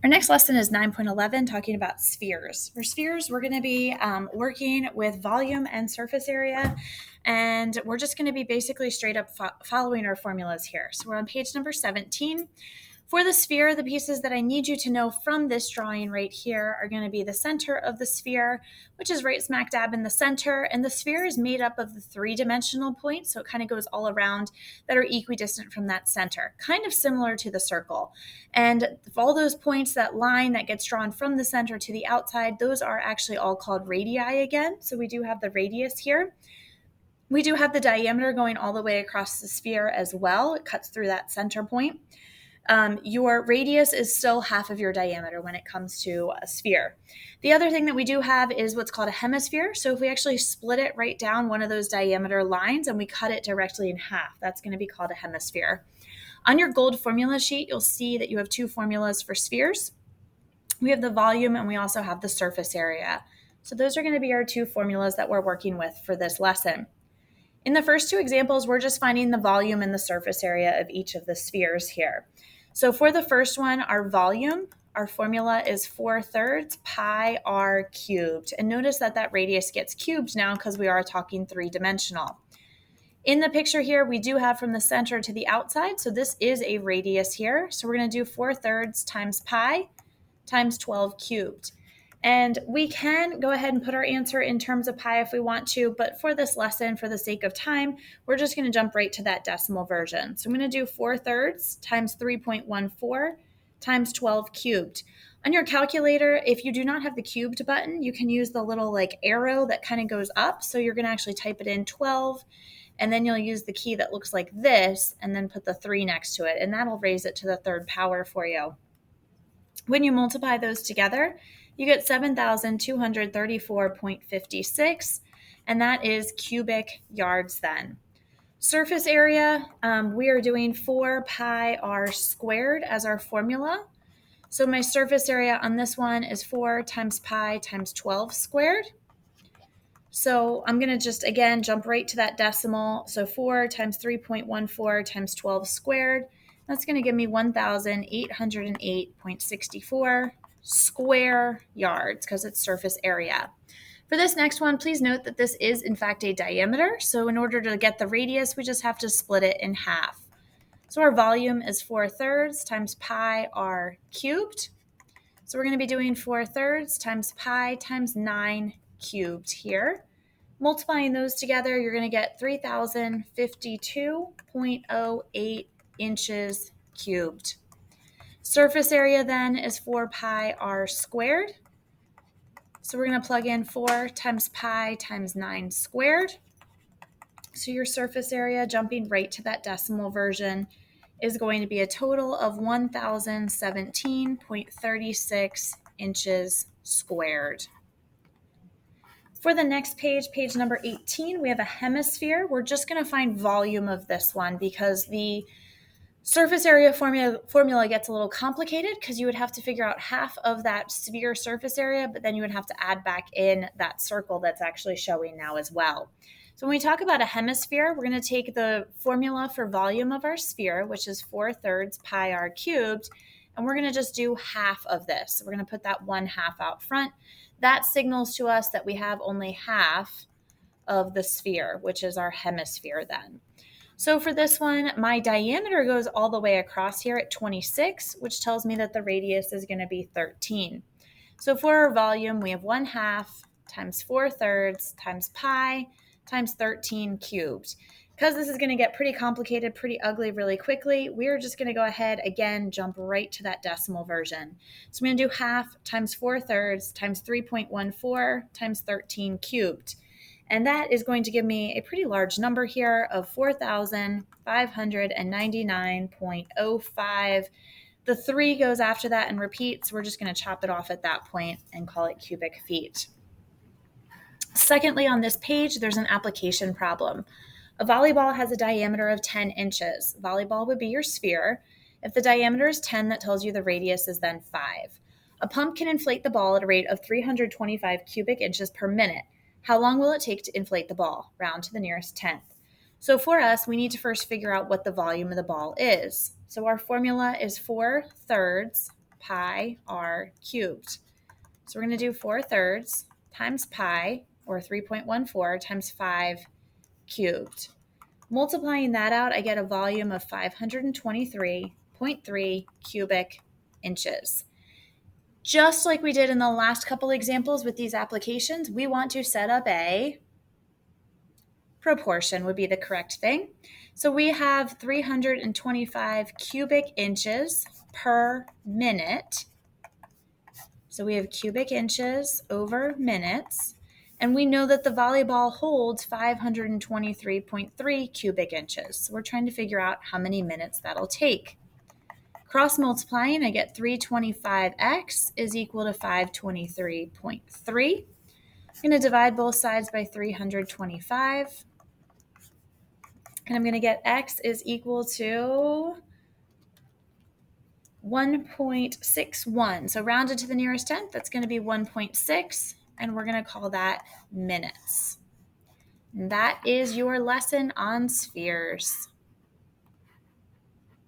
Our next lesson is 9.11, talking about spheres. For spheres, we're going to be working with volume and surface area, and we're just going to be basically straight up following our formulas here. So we're on page number 17. For the sphere, the pieces that I need you to know from this drawing right here are going to be the center of the sphere, which is right smack dab in the center, and the sphere is made up of the three-dimensional points, so it kind of goes all around, that are equidistant from that center, kind of similar to the circle. And all those points, that line that gets drawn from the center to the outside, those are actually all called radii again. So we do have the radius here. We do have the diameter going all the way across the sphere as well. It cuts through that center point. Your radius is still half of your diameter when it comes to a sphere. The other thing that we do have is what's called a hemisphere. So if we actually split it right down one of those diameter lines and we cut it directly in half, that's going to be called a hemisphere. On your gold formula sheet, you'll see that you have two formulas for spheres. We have the volume and we also have the surface area. So those are going to be our two formulas that we're working with for this lesson. In the first two examples, we're just finding the volume and the surface area of each of the spheres here. So for the first one, our volume, our formula is 4/3 pi r cubed. And notice that that radius gets cubed now because we are talking three-dimensional. In the picture here, we do have from the center to the outside. So this is a radius here. So we're going to do 4/3 times pi times 12 cubed. And we can go ahead and put our answer in terms of pi if we want to, but for this lesson, for the sake of time, we're just going to jump right to that decimal version. So I'm going to do 4/3 times 3.14 times 12 cubed. On your calculator, if you do not have the cubed button, you can use the little arrow that kind of goes up. So you're going to actually type it in 12, and then you'll use the key that looks like this, and then put the 3 next to it, and that'll raise it to the third power for you. When you multiply those together, you get 7,234.56, and that is cubic yards then. Surface area, we are doing 4 pi r squared as our formula. So my surface area on this one is 4 times pi times 12 squared. So I'm going to just, again, jump right to that decimal. So 4 times 3.14 times 12 squared. That's going to give me 1,808.64 square yards because it's surface area. For this next one, please note that this is in fact a diameter. So in order to get the radius, we just have to split it in half. So our volume is 4/3 times pi r cubed. So we're going to be doing 4/3 times pi times 9 cubed here. Multiplying those together, you're going to get 3,052.08 inches cubed. Surface area then is 4 pi r squared. So we're going to plug in 4 times pi times 9 squared. So your surface area, jumping right to that decimal version, is going to be a total of 1,017.36 inches squared. For the next page, page number 18, we have a hemisphere. We're just going to find volume of this one because the surface area formula gets a little complicated because you would have to figure out half of that sphere surface area, but then you would have to add back in that circle that's actually showing now as well. So when we talk about a hemisphere, we're going to take the formula for volume of our sphere, which is 4/3 pi r cubed, and we're going to just do half of this. So we're going to put that 1/2 out front. That signals to us that we have only half of the sphere, which is our hemisphere then. So for this one, my diameter goes all the way across here at 26, which tells me that the radius is going to be 13. So for our volume, we have 1/2 times 4/3 times pi times 13 cubed. Because this is going to get pretty complicated, pretty ugly really quickly, we're just going to go ahead, again, jump right to that decimal version. So I'm going to do 1/2 times 4/3 times 3.14 times 13 cubed. And that is going to give me a pretty large number here of 4,599.05. The 3 goes after that and repeats. We're just going to chop it off at that point and call it cubic feet. Secondly, on this page, there's an application problem. A volleyball has a diameter of 10 inches. Volleyball would be your sphere. If the diameter is 10, that tells you the radius is then 5. A pump can inflate the ball at a rate of 325 cubic inches per minute. How long will it take to inflate the ball? Round to the nearest tenth. So for us, we need to first figure out what the volume of the ball is. So our formula is 4/3 pi r cubed. So we're going to do 4/3 times pi, or 3.14 times 5 cubed. Multiplying that out, I get a volume of 523.3 cubic inches. Just like we did in the last couple examples with these applications, we want to set up a proportion would be the correct thing. So we have 325 cubic inches per minute. So we have cubic inches over minutes. And we know that the volleyball holds 523.3 cubic inches. So we're trying to figure out how many minutes that'll take. Cross multiplying, I get 325x is equal to 523.3. I'm going to divide both sides by 325. And I'm going to get x is equal to 1.61. So rounded to the nearest tenth, that's going to be 1.6. And we're going to call that minutes. And that is your lesson on spheres.